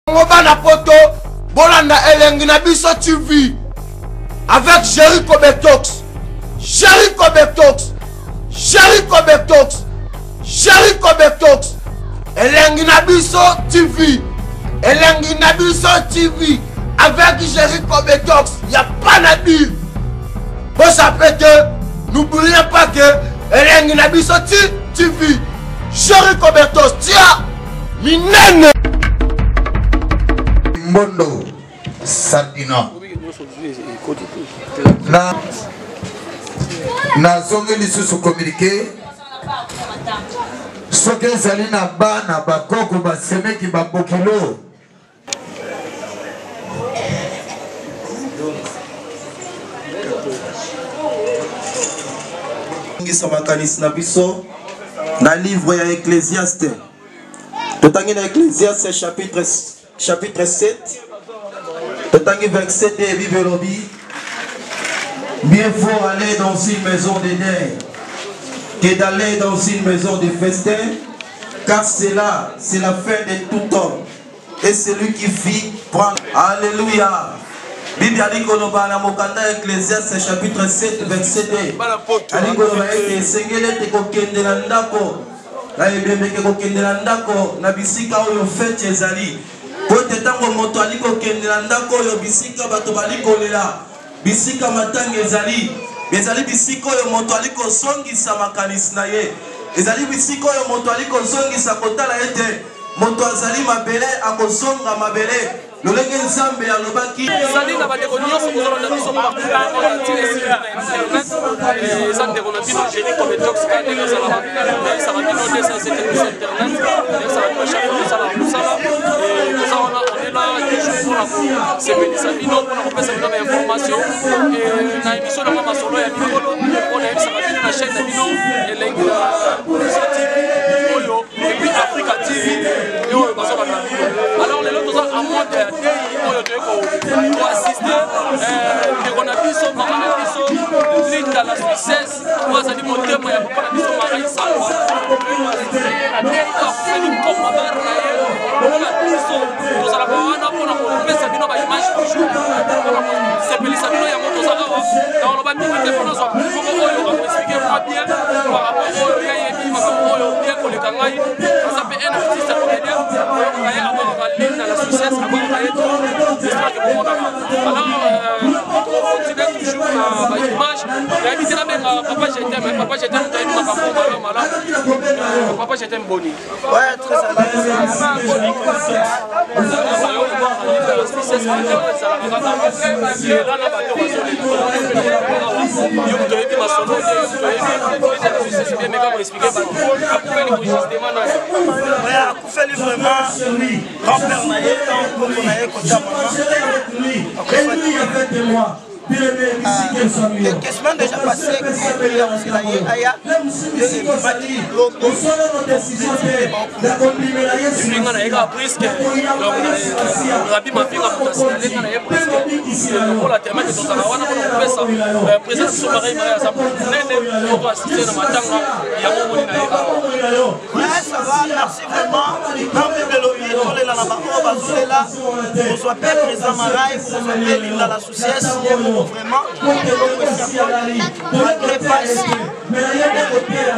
Bana poto bolanda elengi na biso TV avec Jericho Betox. Jericho Betox. Jericho Betox. Jericho Betox. Elengi na biso TV. Elengi na biso TV avec Jericho Betox. Y a pas na dire. Bon ça peut que n'oubliez pas que elengi na biso TV. Jericho Betox. Tiens, minene. Mbondo Sardina na zonge lisusu communiqué soki ezali na bana bakoko basemeki babokilo ngisa makanisi na biso na livre ya Ecclésiaste. Totangi na Ecclésiaste chapitre 7, totangi verset 2, Bible lobby. Bien faut aller dans une maison d'éden que d'aller dans une maison de festin, car c'est là, c'est la fin de tout homme. Et celui qui vit prend. Alléluia. Bible a dit qu'on va à Mokanda Ecclésiaste chapitre 7, verset 2. Alikoloba ete sengele te kokende na ndako. Na ebemeke kokende na ndako na bisika oyo fete ezali. Pote tango moto aliko kende na ndako oyo bisika bato baliko lela. Bisika matanga ezali. Ezali bisika oyo moto aliko songisa makanisi na ye. Ezali bisika oyo moto aliko songisa kotala ete moto azali mabele akozonga mabele. Lolenge nzambe alobaki ezali na bandeko nyonso kozolanda biso partout ezande kona bino Jericho Betox kande ezalaka ezalaka bino dessin sur internet ezalaka bino chaque fois ezalaka mosala toza wana on est là toujours mpona kosepelisa bino mpona kopesa bino bainformation na émission nanga masolo ya mikolo mpona yebisaka bino na chaîne na bino elengi na TV oyo epuis Africa TV oyo bazolanda bino. Alors lelo toza en mode oyo toyeko koassiste ndeko na biso mama na biso Linda la Suissesse wazali motema ya papa na biso Marai Salwa akufeli mkoma bara na ye na biso tozalaka wana mpona kopesa bino baimage toujours mpona kosepelisa bino yango tozala awa na oloba mingi te mpona zwa moko oyo akoexplike moi bien par rapport oyo yayebi makambo oyo bien koleka ngai aza mpe un artiste comédien oyokaka ye abakaka Linda la Suissesse abakaka ye j'espère que vous m'entendez. Alors, on continue toujours à l'image. Il y a une benga papa j'étais, mais papa j'étais un taïm papa j'étais un boni. Ouais, très quelques semaines déjà passées, ça va, merci vraiment. Vraiment, malgré pas ici,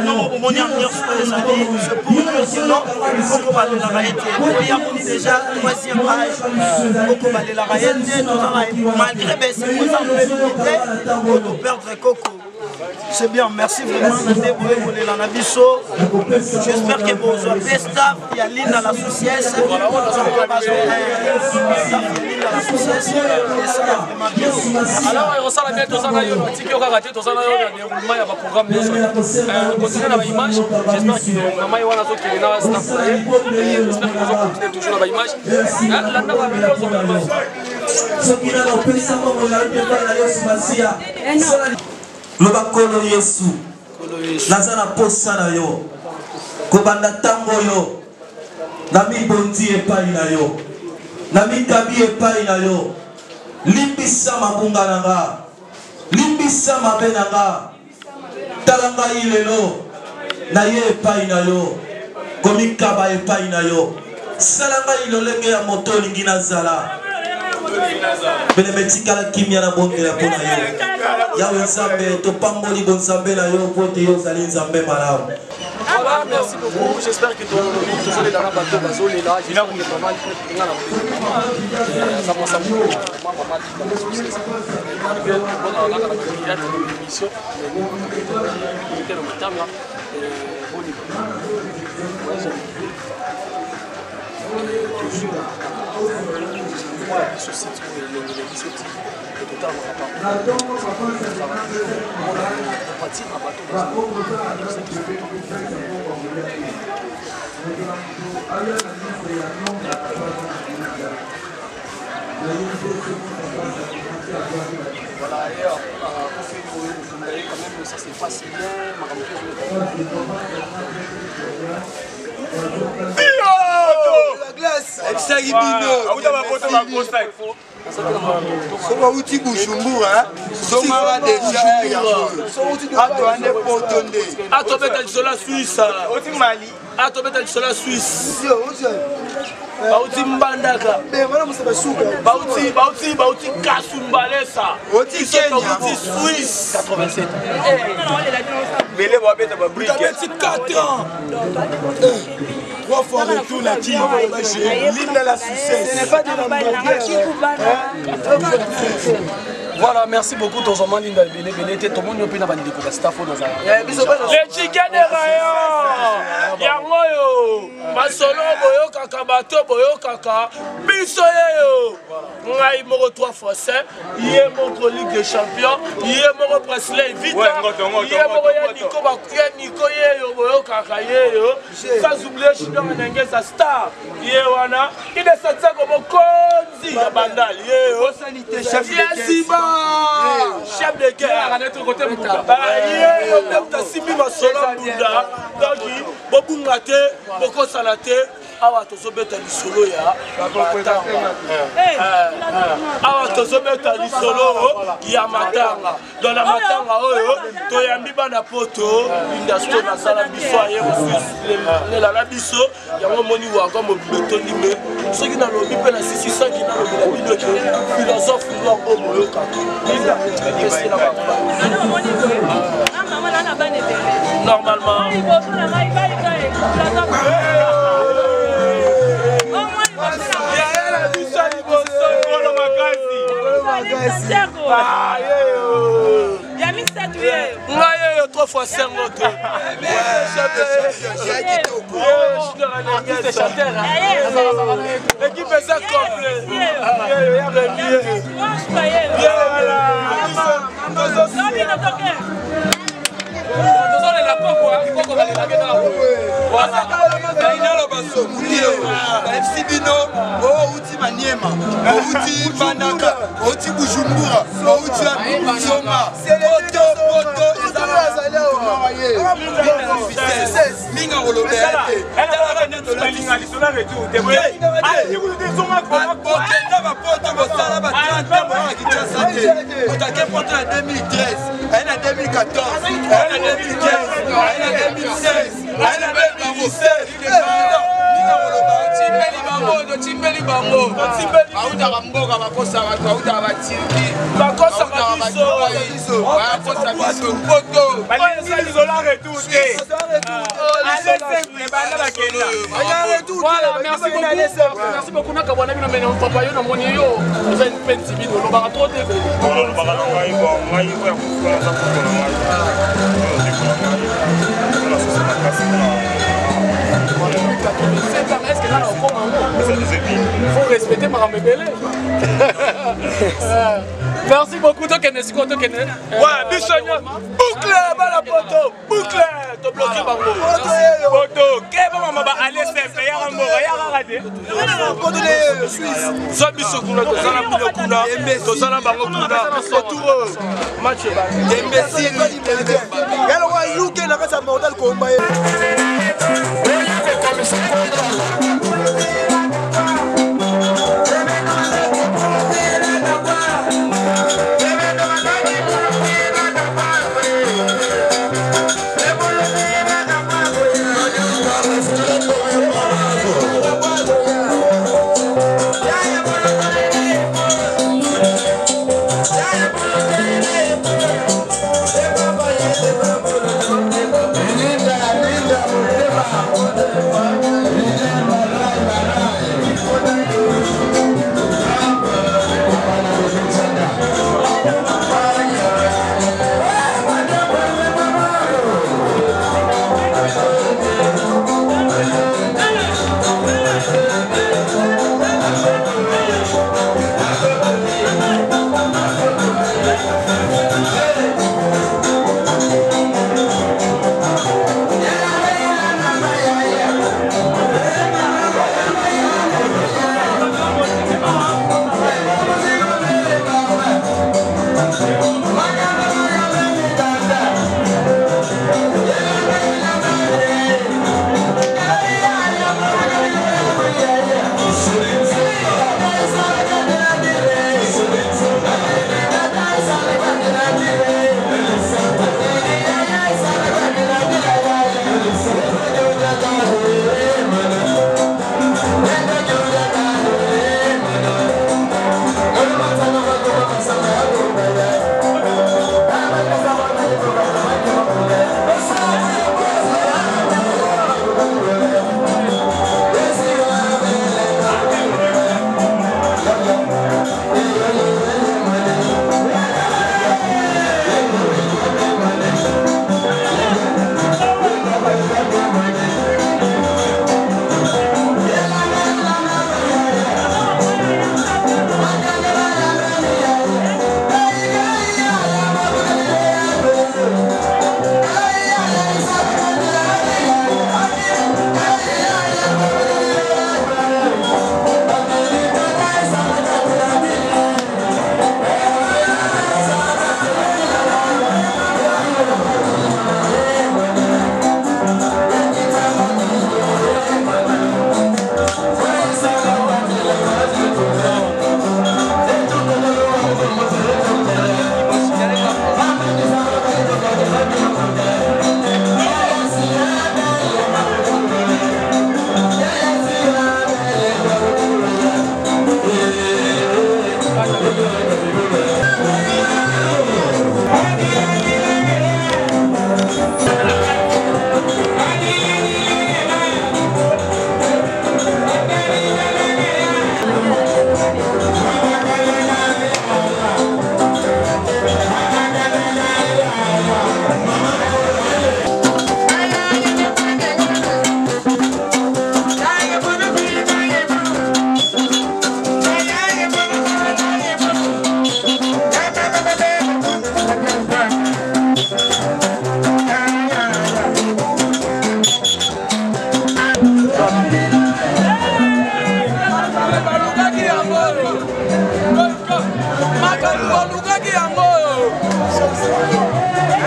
non, au moins, je pourrais sinon, il faut qu'on va la railleter. Il y a déjà troisième page, il faut qu'on va la railleter, malgré ces on perdre Coco. C'est bien, merci vraiment. J'espère que vous avez staff, il y a l'île à la Suissesse. Alors, on s'en a bien tous en ailleurs. Si on a raté tous en ailleurs, il y a un programme. On continue dans l'image. J'espère que maman est là, qui est là, staff. J'espère que vous continuez toujours dans l'image. Loba kolo Yesu nazana posa na yo kobanda tango yo na mibondi epai na yo na mitabi epai na yo limbisa mabunga nanga limbisa mabe nanga talanga ilelo na ye epai na yo komikaba epai na yo salanga ilolenge ya moto lingi na zala bele metikala kimia na bonge ya pona yo yawe nzambe topamboli bonzambe na yo po te yo zali nzambe malamu. Voilà, merci beaucoup. J'espère que tous les dans la bateau est là. J'espère que pas mal ça passe à vous. Moi, pas mal dans le succès. Bon, on a la émission. C'était le temps là. Bon niveau. Moi, ce site, le site. Total, on va pas. On partir en bateau. Voilà, et on fait quand même, ça c'est pas si bien. La glace, elle s'agit bino. Soma uti Bujumbura, Soma va déjà Atoane Potonde. Atobeta Lisola Suisse. Oti Mali. Atobeta Lisola Suisse. Bauti Mbandaka. Bauti Kasumbalesa. Oti Kenya. Bauti Suisse. 87. Bele Wabeta Babrique. 4 ans. 3 fois retour la team. L'île de la succès. Ce n'est pas de Voilà, merci beaucoup. Ton zaman Linda Bene Bene, tout le monde peut pas découvrir staff dans un. Les chicken de rayon. Yangoyo. Masolo boyo kaka bato boyo kaka. Biso yo. Ngai moko 3 fois 5. Yé moko Ligue des Champions. Yé moko Presley Vita. Yé moko ya Nico Bakuya Nico yo boyo kaka yo. Sans oublier Chino Nengesa Star. Yé wana. Il est sorti comme Konzi ya Bandal. Yé. Sanité chef de Chef de guerre. Simbi Masolo Bunda. Donc, Bobungate, Boko Salate. Awa tozobeta lisolo ya awa tozobeta lisolo ya matanga dans la matanga oyo toyambi bana poto industrie na sala biso aye refuse la biso yango moni wanga mobileto ndime soki na lobi pe na 600 kina lobi la bino ke philosophe noir o moyoka normalement Ngaye 3 fois 5 moto. L'équipe est ça complet. Merci beaucoup. Est-ce que là on prend un mot? Il faut respecter Maramé Belé. Merci beaucoup. Ouais, Bichonio. Boucle, bala poto. Boucle. To bloqué bango. Poto. Keba mama ba aller simple ya rambo. Ya ragade. Poto de Suisse. Zobi sokuna to sala bino kuna. To sala bango kuna. Retour. Match ba. Imbécile. Yalo wa yuke na kasa modal ko mbaye.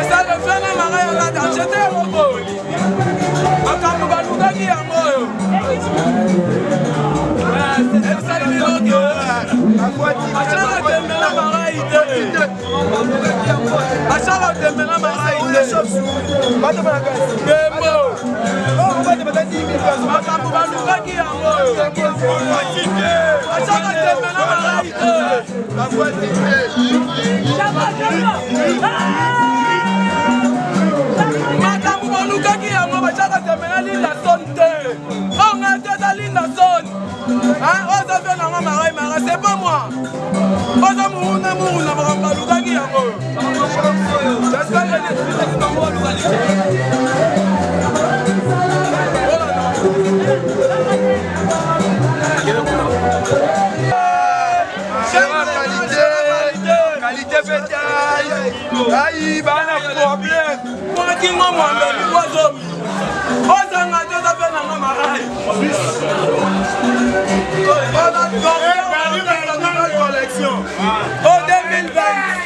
eza lefana mara yoka danjete yango makambo balukaki yango oyo esalimi loke ashaka tembela marai te ashaka tembela marai te bemo makambo balukaki yango oyo ashaka tembela marai te makambo balukaki yango bashaka tembela linda zone te onga teta linda zone oza mpe nango marai mara c'est pas moi oza muruna makambo balukaki yango qualité bétail ayi bana problème mwakingo mwambeli wazomi ozanga te oza mpe nango marai collection au 2020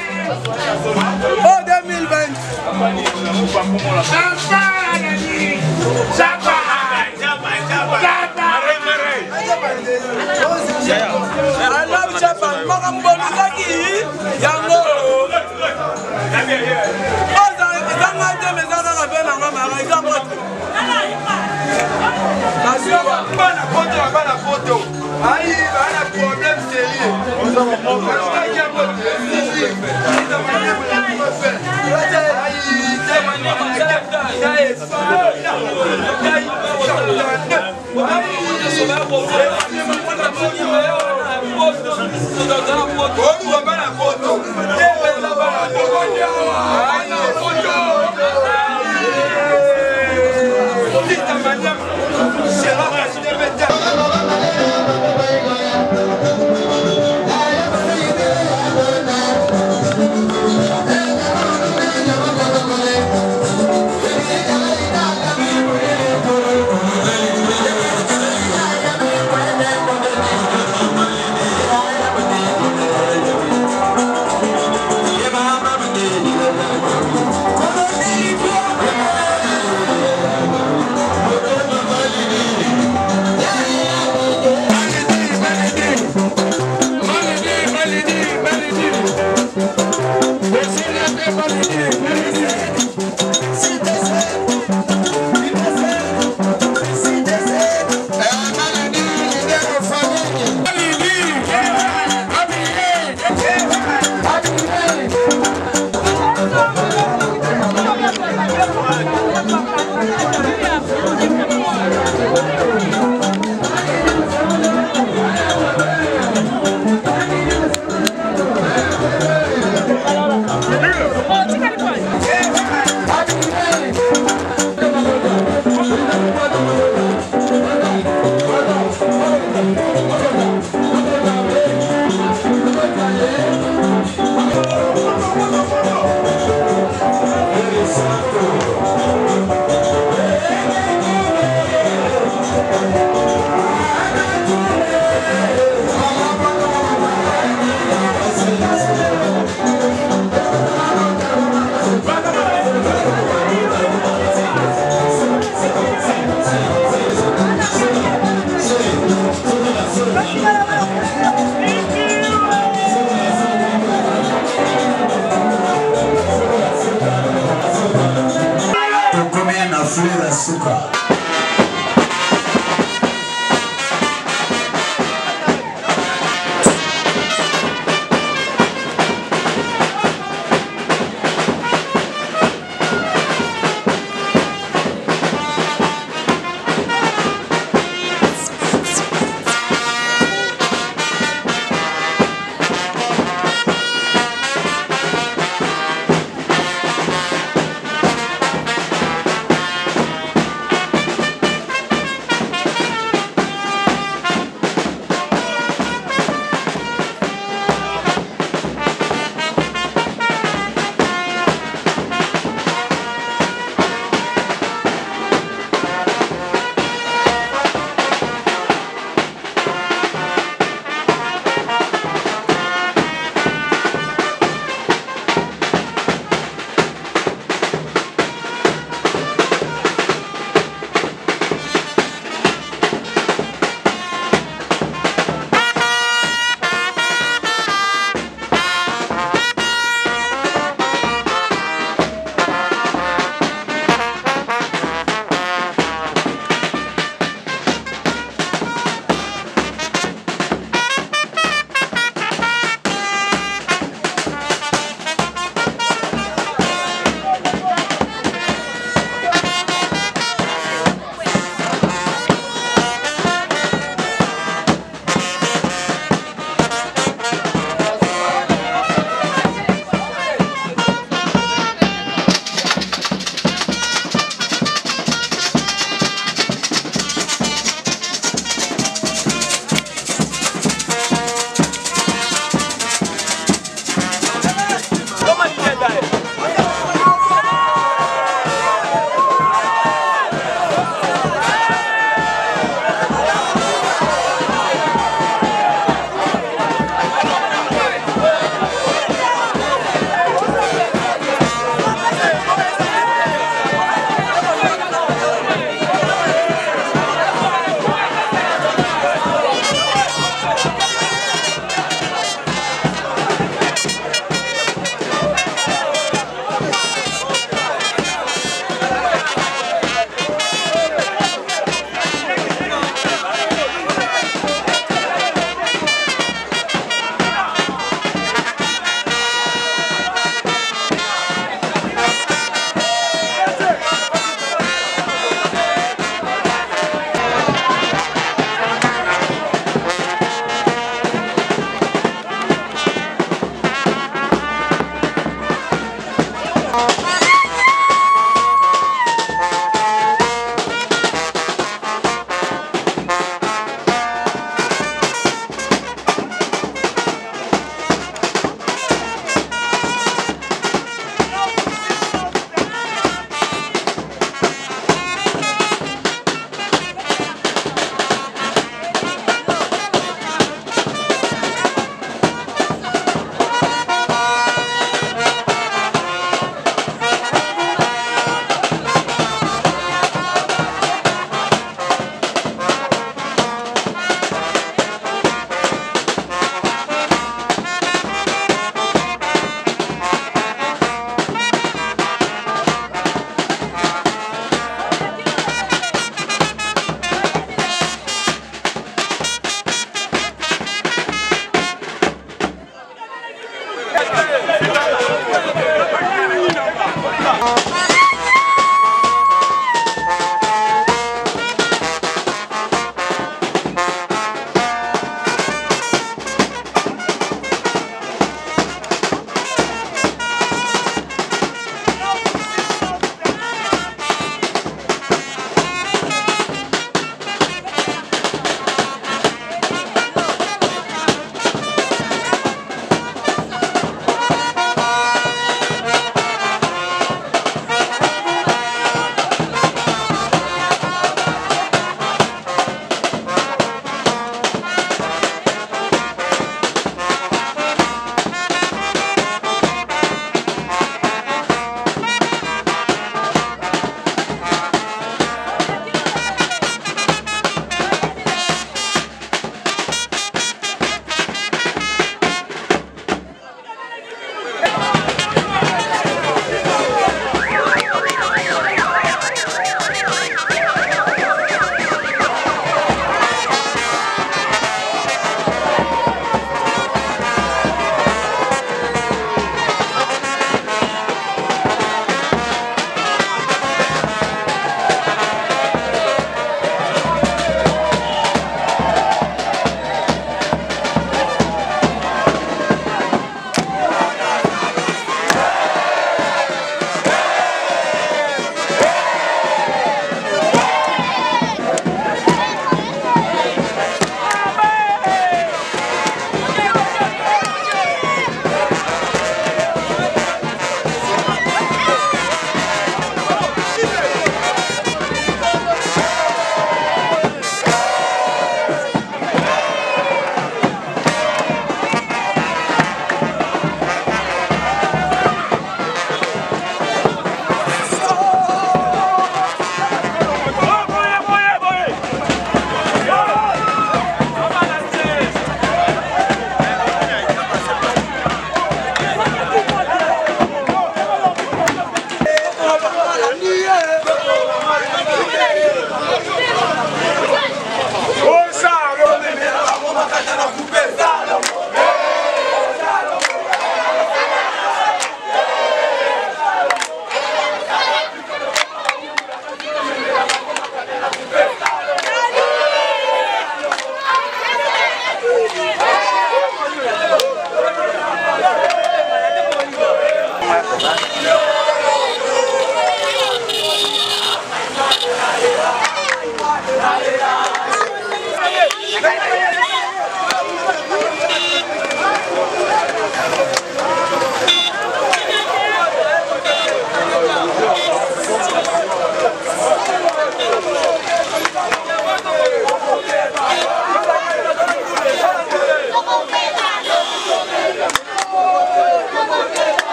alab japan makambo lukaki yango ezanga te mezakaka mpe nango marai kamote bana poto ayi bana problème sérieux balukaki yango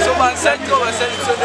Soba 5 ans,